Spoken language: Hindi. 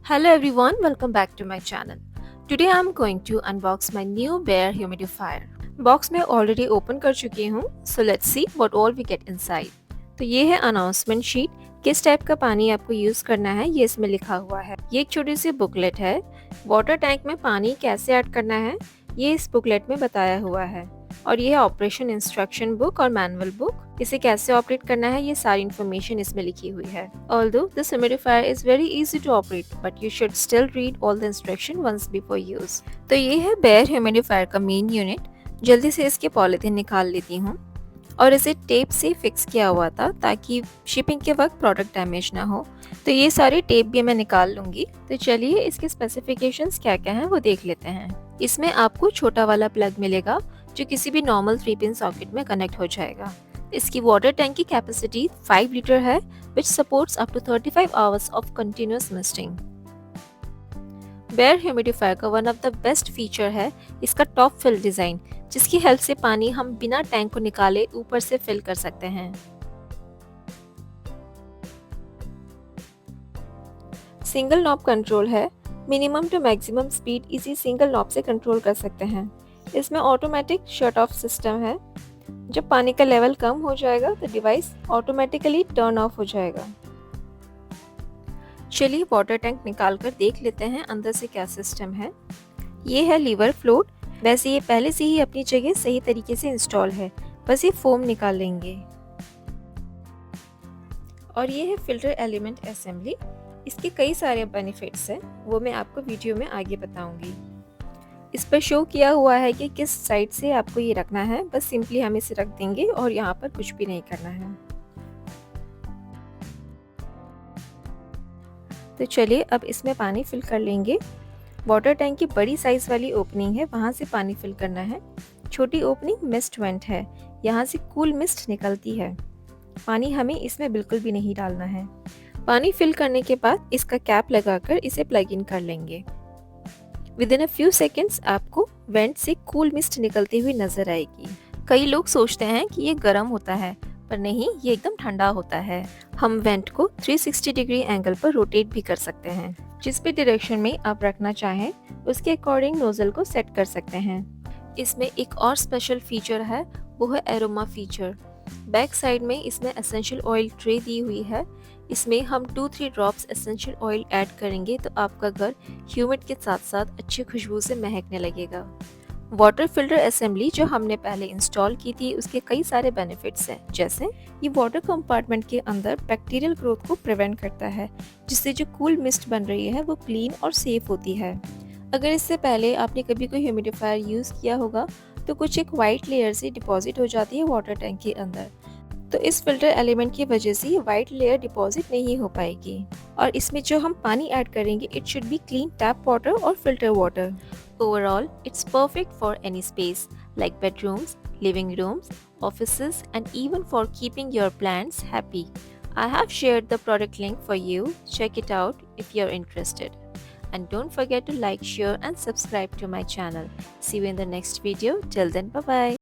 Hello everyone, welcome back to my channel. Today I am going to unbox my new Bear humidifier. Box में ऑलरेडी ओपन कर चुकी हूँ, so let's see what all we get inside. तो ये है अनाउंसमेंट शीट, किस टाइप का पानी आपको यूज करना है ये इसमें लिखा हुआ है। ये एक छोटी सी बुकलेट है, वाटर टैंक में पानी कैसे ऐड करना है ये इस बुकलेट में बताया हुआ है। और ये है ऑपरेशन इंस्ट्रक्शन बुक और मैनुअल बुक, इसे कैसे ऑपरेट करना है ये सारी इन्फॉर्मेशन इसमें लिखी हुई है। Although this humidifier is very easy to operate, but you should still read all the instruction once before use. तो ये है बेयर ह्यूमिडिफायर का मेन यूनिट। जल्दी से इसके पॉलीथीन निकाल लेती हूँ और इसे टेप से फिक्स किया हुआ था ताकि शिपिंग के वक्त प्रोडक्ट डैमेज ना हो। तो ये सारे टेप भी मैं निकाल लूंगी। तो चलिए इसके स्पेसिफिकेशंस क्या क्या हैं वो देख लेते हैं। इसमें आपको छोटा वाला प्लग मिलेगा जो किसी भी नॉर्मल 3 पिन सॉकेट में कनेक्ट हो जाएगा। इसकी वाटर टैंक की कैपेसिटी 5 लीटर है, which supports up to 35 hours of continuous misting. Bear humidifier का one of the best feature है इसका टॉप फिल डिजाइन, जिसकी हेल्प से पानी हम बिना टैंक को निकाले ऊपर से फिल कर सकते हैं। सिंगल नॉब कंट्रोल है, मिनिमम टू मैक्सिमम स्पीड इसी सिंगल नॉब से कंट्रोल कर सकते हैं। इसमें ऑटोमेटिक शट ऑफ सिस्टम है, जब पानी का लेवल कम हो जाएगा तो डिवाइस ऑटोमेटिकली टर्न ऑफ हो जाएगा। चलिए वाटर टैंक निकाल कर देख लेते हैं अंदर से क्या सिस्टम है। ये है लीवर फ्लोट, वैसे ये पहले से ही अपनी जगह सही तरीके से इंस्टॉल है, बस ये फोम निकाल लेंगे। और ये है फिल्टर एलिमेंट असेंबली, इसके कई सारे बेनिफिट्स हैं, वो मैं आपको वीडियो में आगे बताऊंगी। इस पर शो किया हुआ है कि किस साइड से आपको ये रखना है, बस सिंपली हम इसे रख देंगे और यहाँ पर कुछ भी नहीं करना है। तो चलिए अब इसमें पानी फिल कर लेंगे। वाटर टैंक की बड़ी साइज वाली ओपनिंग है, वहाँ से पानी फिल करना है। छोटी ओपनिंग मिस्ट वेंट है, यहाँ से कूल मिस्ट निकलती है। पानी हमें इसमें बिल्कुल भी नहीं डालना है। पानी फिल करने के बाद इसका कैप लगाकर इसे प्लग इन कर लेंगे। विदिन अ फ्यू सेकेंड्स आपको वेंट से कूल मिस्ट निकलती हुई नजर आएगी। कई लोग सोचते हैं कि ये गर्म होता है, पर नहीं, ये एकदम ठंडा होता है। हम वेंट को 360 डिग्री एंगल पर रोटेट भी कर सकते हैं। जिस भी डायरेक्शन में आप रखना चाहें उसके अकॉर्डिंग नोजल को सेट कर सकते हैं। इसमें एक और स्पेशल फीचर है, वो है एरोमा फीचर। बैक साइड में इसमें एसेंशियल ऑयल ट्रे दी हुई है, इसमें हम 2-3 ड्रॉप्स एसेंशियल ऑयल ऐड करेंगे तो आपका घर ह्यूमिड के साथ साथ अच्छी खुशबू से महकने लगेगा। वाटर फिल्टर असेंबली जो हमने पहले इंस्टॉल की थी उसके कई सारे बेनिफिट्स हैं, जैसे ये वाटर कंपार्टमेंट के अंदर बैक्टीरियल ग्रोथ को प्रिवेंट करता है, जिससे जो कूल मिस्ट बन रही है वो क्लीन और सेफ होती है। अगर इससे पहले आपने कभी कोई ह्यूमिडिफायर यूज़ किया होगा तो कुछ एक वाइट लेयर से डिपॉजिट हो जाती है वाटर टैंक के अंदर, तो इस फिल्टर एलिमेंट की वजह से ये वाइट लेयर डिपॉजिट नहीं हो पाएगी। और इसमें जो हम पानी ऐड करेंगे it should be clean tap water और filter water. Overall, it's perfect for any space like bedrooms, living rooms, offices, and even for keeping your plants happy. I have shared the product link for you. Check it out if you're interested. And don't forget to like, share, and subscribe to my channel. See you in the next video. Till then, bye bye.